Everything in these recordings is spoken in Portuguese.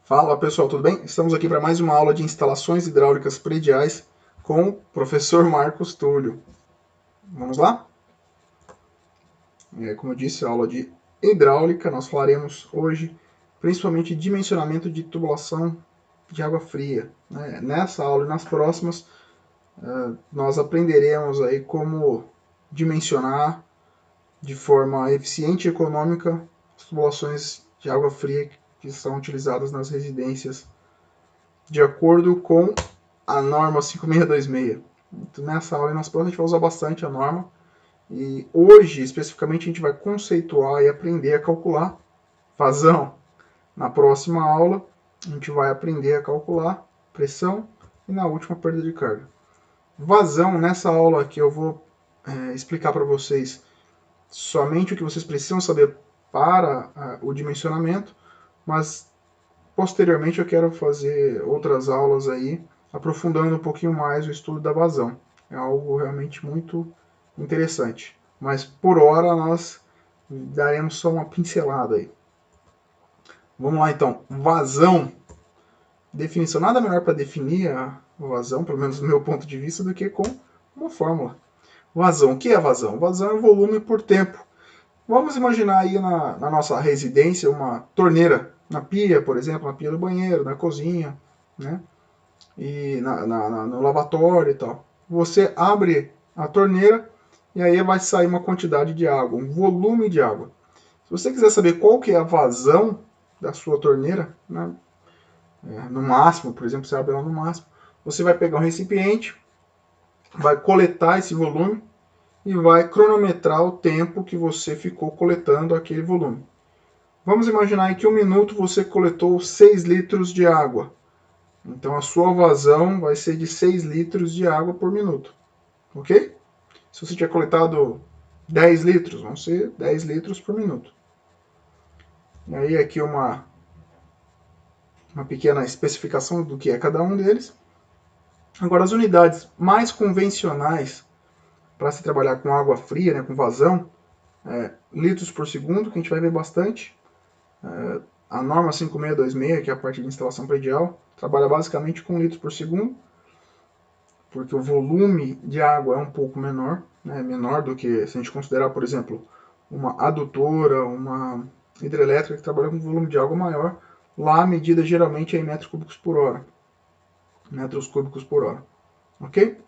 Fala pessoal, tudo bem? Estamos aqui para mais uma aula de instalações hidráulicas prediais com o professor Marcos Túlio. Vamos lá? Como eu disse, aula de hidráulica, nós falaremos hoje principalmente dimensionamento de tubulação de água fria. Nessa aula e nas próximas, nós aprenderemos aí como dimensionar de forma eficiente e econômica as tubulações de água fria que são utilizadas nas residências de acordo com a norma 5626. Então, nessa aula e nas próximas a gente vai usar bastante a norma. E hoje, especificamente, a gente vai conceituar e aprender a calcular vazão. Na próxima aula, a gente vai aprender a calcular pressão e na última perda de carga. Vazão, nessa aula aqui eu vou explicar para vocês somente o que vocês precisam saber para o dimensionamento, mas posteriormente eu quero fazer outras aulas aí, aprofundando um pouquinho mais o estudo da vazão. É algo realmente muito interessante. Mas por hora nós daremos só uma pincelada aí. Vamos lá então. Vazão. Definição. Nada melhor para definir a vazão, pelo menos do meu ponto de vista, do que com uma fórmula. Vazão. O que é vazão? Vazão é volume por tempo. Vamos imaginar aí na nossa residência uma torneira na pia, por exemplo, na pia do banheiro, na cozinha, né? E no lavatório e tal. Você abre a torneira e aí vai sair uma quantidade de água, um volume de água. Se você quiser saber qual que é a vazão da sua torneira, né? No máximo, por exemplo, você abre ela no máximo, você vai pegar um recipiente, vai coletar esse volume e vai cronometrar o tempo que você ficou coletando aquele volume. Vamos imaginar que em 1 minuto você coletou 6 litros de água. Então a sua vazão vai ser de 6 litros de água por minuto. Ok? Se você tiver coletado 10 litros, vão ser 10 litros por minuto. E aí aqui uma pequena especificação do que é cada um deles. Agora as unidades mais convencionais para se trabalhar com água fria, né, com vazão, litros por segundo, que a gente vai ver bastante. A norma 5626, que é a parte de instalação predial, trabalha basicamente com litros por segundo, porque o volume de água é um pouco menor, né, menor do que se a gente considerar, por exemplo, uma adutora, uma hidrelétrica que trabalha com volume de água maior. Lá a medida geralmente é em metros cúbicos por hora. Metros cúbicos por hora. Ok?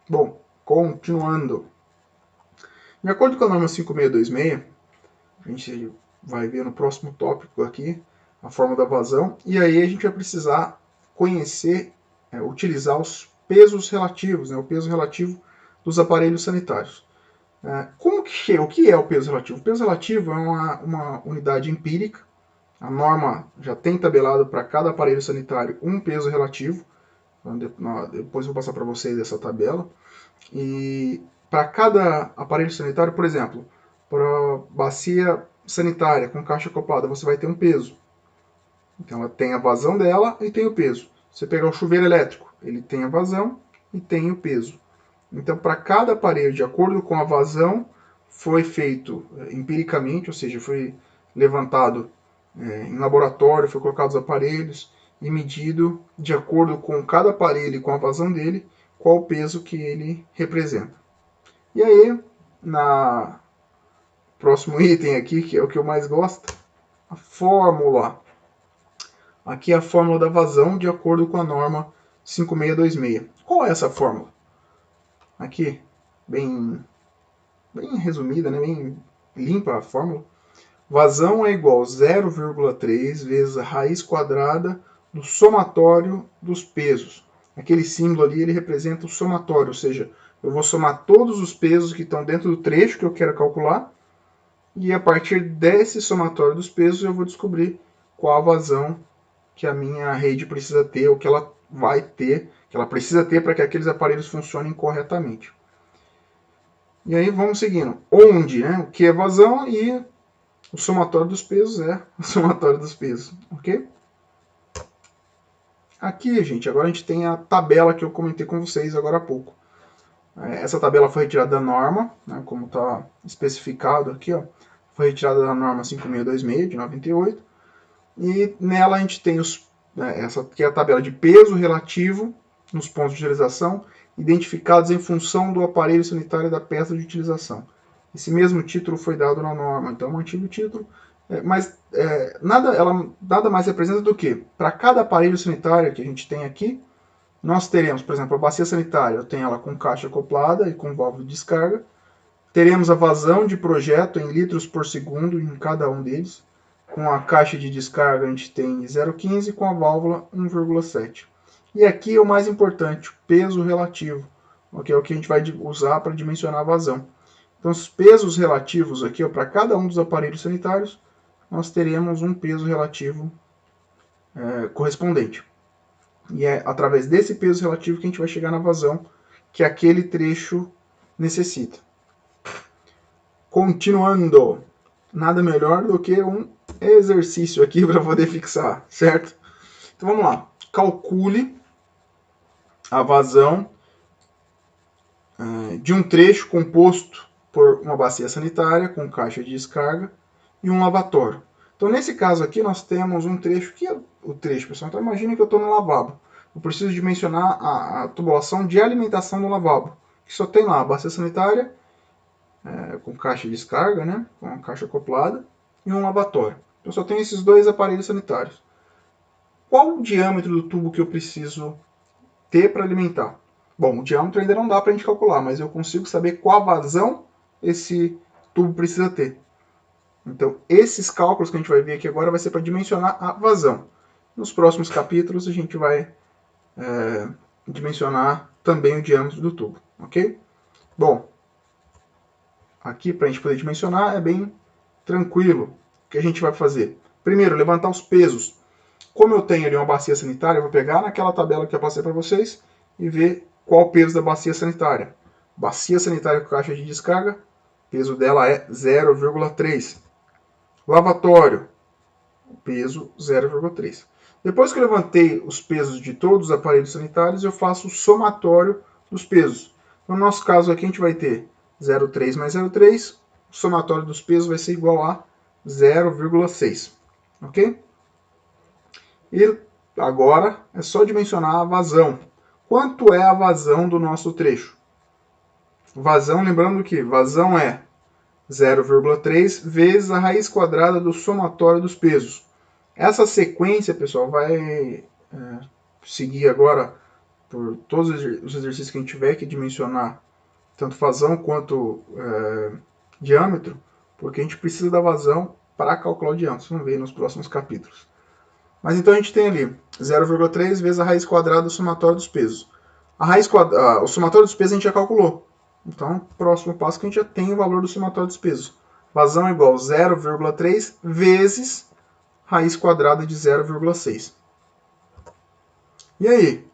Bom, continuando. De acordo com a norma 5626, a gente vai ver no próximo tópico aqui a forma da vazão, e aí a gente vai precisar conhecer, utilizar os pesos relativos, né, o peso relativo dos aparelhos sanitários. O que é o peso relativo? O peso relativo é uma unidade empírica. A norma já tem tabelado para cada aparelho sanitário um peso relativo. Depois eu vou passar para vocês essa tabela. E para cada aparelho sanitário, por exemplo, para bacia sanitária com caixa acoplada, você vai ter um peso. Então ela tem a vazão dela e tem o peso. Você pegar o chuveiro elétrico, ele tem a vazão e tem o peso. Então, para cada aparelho, de acordo com a vazão, foi feito empiricamente, ou seja, foi levantado em laboratório, foi colocado os aparelhos e medido de acordo com cada aparelho e com a vazão dele, qual o peso que ele representa. E aí, na próximo item aqui, que é o que eu mais gosto, a fórmula. Aqui é a fórmula da vazão de acordo com a norma 5626. Qual é essa fórmula? Aqui, bem resumida, né? Bem limpa a fórmula. Vazão é igual a 0,3 vezes a raiz quadrada do somatório dos pesos. Aquele símbolo ali ele representa o somatório, ou seja, eu vou somar todos os pesos que estão dentro do trecho que eu quero calcular, e a partir desse somatório dos pesos eu vou descobrir qual a vazão que a minha rede precisa ter, ou que ela vai ter, que ela precisa ter para que aqueles aparelhos funcionem corretamente. E aí vamos seguindo. Onde, né? O que é vazão e o somatório dos pesos é o somatório dos pesos, ok? Aqui, gente, agora a gente tem a tabela que eu comentei com vocês agora há pouco. Essa tabela foi retirada da norma, né, como está especificado aqui, ó, foi retirada da norma 5626 de 98. e nela a gente tem essa aqui é a tabela de peso relativo nos pontos de utilização, identificados em função do aparelho sanitário e da peça de utilização. Esse mesmo título foi dado na norma, então mantive o título, mas nada mais representa do que, para cada aparelho sanitário que a gente tem aqui, nós teremos, por exemplo, a bacia sanitária, eu tenho ela com caixa acoplada e com válvula de descarga. Teremos a vazão de projeto em litros por segundo em cada um deles. Com a caixa de descarga a gente tem 0,15, com a válvula 1,7. E aqui é o mais importante, o peso relativo, que é o que a gente vai usar para dimensionar a vazão. Então, os pesos relativos aqui, para cada um dos aparelhos sanitários, nós teremos um peso relativo correspondente. E é através desse peso relativo que a gente vai chegar na vazão que aquele trecho necessita. Continuando, nada melhor do que um exercício aqui para poder fixar, certo? Então vamos lá. Calcule a vazão de um trecho composto por uma bacia sanitária com caixa de descarga e um lavatório. Então nesse caso aqui nós temos um trecho, que é o trecho, pessoal. Então imagine que eu estou no lavabo. Eu preciso dimensionar a tubulação de alimentação do lavabo, que só tem lá a bacia sanitária com caixa de descarga, né, com a caixa acoplada, e um lavatório. Então só tenho esses dois aparelhos sanitários. Qual o diâmetro do tubo que eu preciso ter para alimentar? Bom, o diâmetro ainda não dá para a gente calcular, mas eu consigo saber qual vazão esse tubo precisa ter. Então, esses cálculos que a gente vai ver aqui agora vai ser para dimensionar a vazão. Nos próximos capítulos a gente vai dimensionar também o diâmetro do tubo, ok? Bom, aqui para a gente poder dimensionar é bem tranquilo. O que a gente vai fazer? Primeiro, levantar os pesos. Como eu tenho ali uma bacia sanitária, eu vou pegar naquela tabela que eu passei para vocês e ver qual o peso da bacia sanitária. Bacia sanitária com caixa de descarga, o peso dela é 0,3. Lavatório, peso 0,3. Depois que eu levantei os pesos de todos os aparelhos sanitários, eu faço o somatório dos pesos. No nosso caso aqui, a gente vai ter 0,3 mais 0,3. O somatório dos pesos vai ser igual a 0,6. Ok? E agora é só dimensionar a vazão. Quanto é a vazão do nosso trecho? Vazão, lembrando que vazão é 0,3 vezes a raiz quadrada do somatório dos pesos. Essa sequência, pessoal, vai seguir agora por todos os exercícios que a gente tiver que dimensionar tanto vazão quanto diâmetro, porque a gente precisa da vazão para calcular o diâmetro. Vocês vão ver nos próximos capítulos. Mas então a gente tem ali 0,3 vezes a raiz quadrada do somatório dos pesos. O somatório dos pesos a gente já calculou. Então, próximo passo que a gente já tem o valor do somatório dos pesos. Vazão é igual a 0,3 vezes raiz quadrada de 0,6. E aí?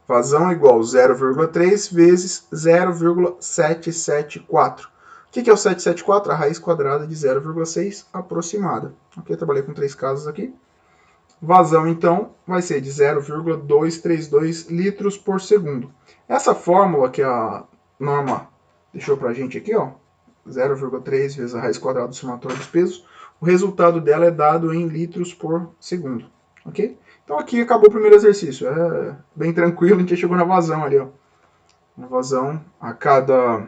Vazão é igual a 0,3 vezes 0,774. O que é o 774? A raiz quadrada de 0,6 aproximada. Ok, trabalhei com 3 casos aqui. Vazão, então, vai ser de 0,232 litros por segundo. Essa fórmula que a norma deixou para a gente aqui, ó, 0,3 vezes a raiz quadrada do somatório dos pesos, o resultado dela é dado em litros por segundo, ok? Então aqui acabou o primeiro exercício, é bem tranquilo, a gente chegou na vazão ali, ó. Na vazão, a cada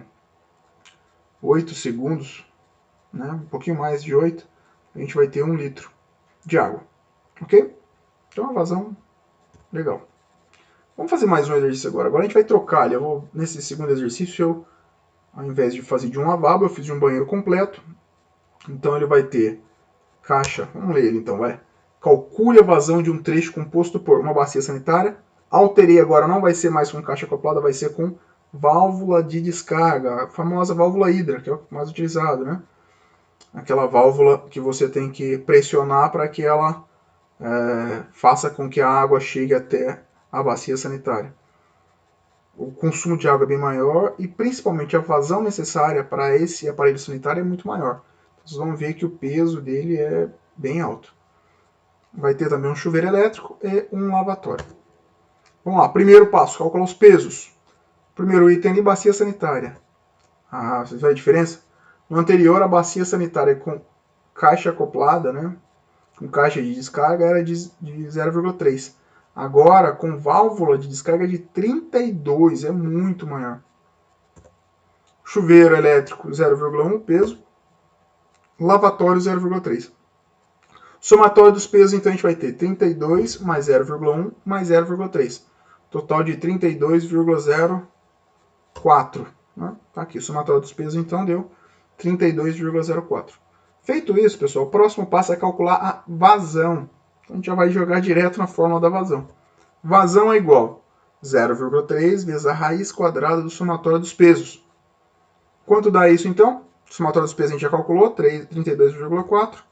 8 segundos, né, um pouquinho mais de 8, a gente vai ter 1 litro de água. Ok? Então, uma vazão legal. Vamos fazer mais um exercício agora. Agora a gente vai trocar. Nesse segundo exercício, ao invés de fazer de um lavabo, eu fiz de um banheiro completo. Então, ele vai ter caixa. Vamos ler ele então, vai. Calcule a vazão de um trecho composto por uma bacia sanitária. Alterei agora, não vai ser mais com caixa acoplada, vai ser com válvula de descarga. A famosa válvula hidra, que é o mais utilizado, né? Aquela válvula que você tem que pressionar para que ela faça com que a água chegue até a bacia sanitária. O consumo de água é bem maior e principalmente a vazão necessária para esse aparelho sanitário é muito maior. Vocês vão ver que o peso dele é bem alto. Vai ter também um chuveiro elétrico e um lavatório. Vamos lá, primeiro passo, calcular os pesos. Primeiro item ali, bacia sanitária. Vocês veem a diferença? No anterior, a bacia sanitária com caixa acoplada, né? com caixa de descarga era de 0,3. Agora, com válvula de descarga de 32, é muito maior. Chuveiro elétrico 0,1 peso, lavatório 0,3. Somatório dos pesos, então, a gente vai ter 32 mais 0,1 mais 0,3. Total de 32,04. Né? Tá aqui, o somatório dos pesos, então, deu 32,04. Feito isso, pessoal, o próximo passo é calcular a vazão. Então, a gente já vai jogar direto na fórmula da vazão. Vazão é igual a 0,3 vezes a raiz quadrada do somatório dos pesos. Quanto dá isso, então? O somatório dos pesos a gente já calculou, 32,4.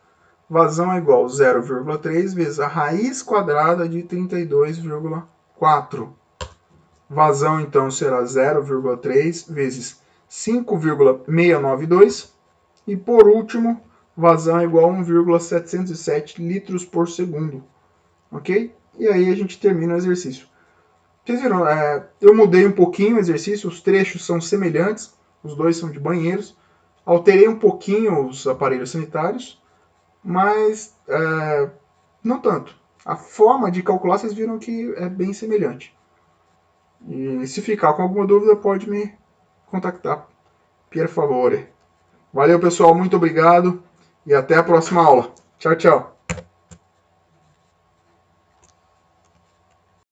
Vazão é igual a 0,3 vezes a raiz quadrada de 32,4. Vazão, então, será 0,3 vezes 5,692. E, por último, vazão é igual a 1,707 litros por segundo. Ok? E aí a gente termina o exercício. Vocês viram, eu mudei um pouquinho o exercício, os trechos são semelhantes, os dois são de banheiros. Alterei um pouquinho os aparelhos sanitários, mas não tanto. A forma de calcular, vocês viram que é bem semelhante. E se ficar com alguma dúvida, pode me contactar, per favore. Valeu, pessoal, muito obrigado e até a próxima aula. Tchau, tchau.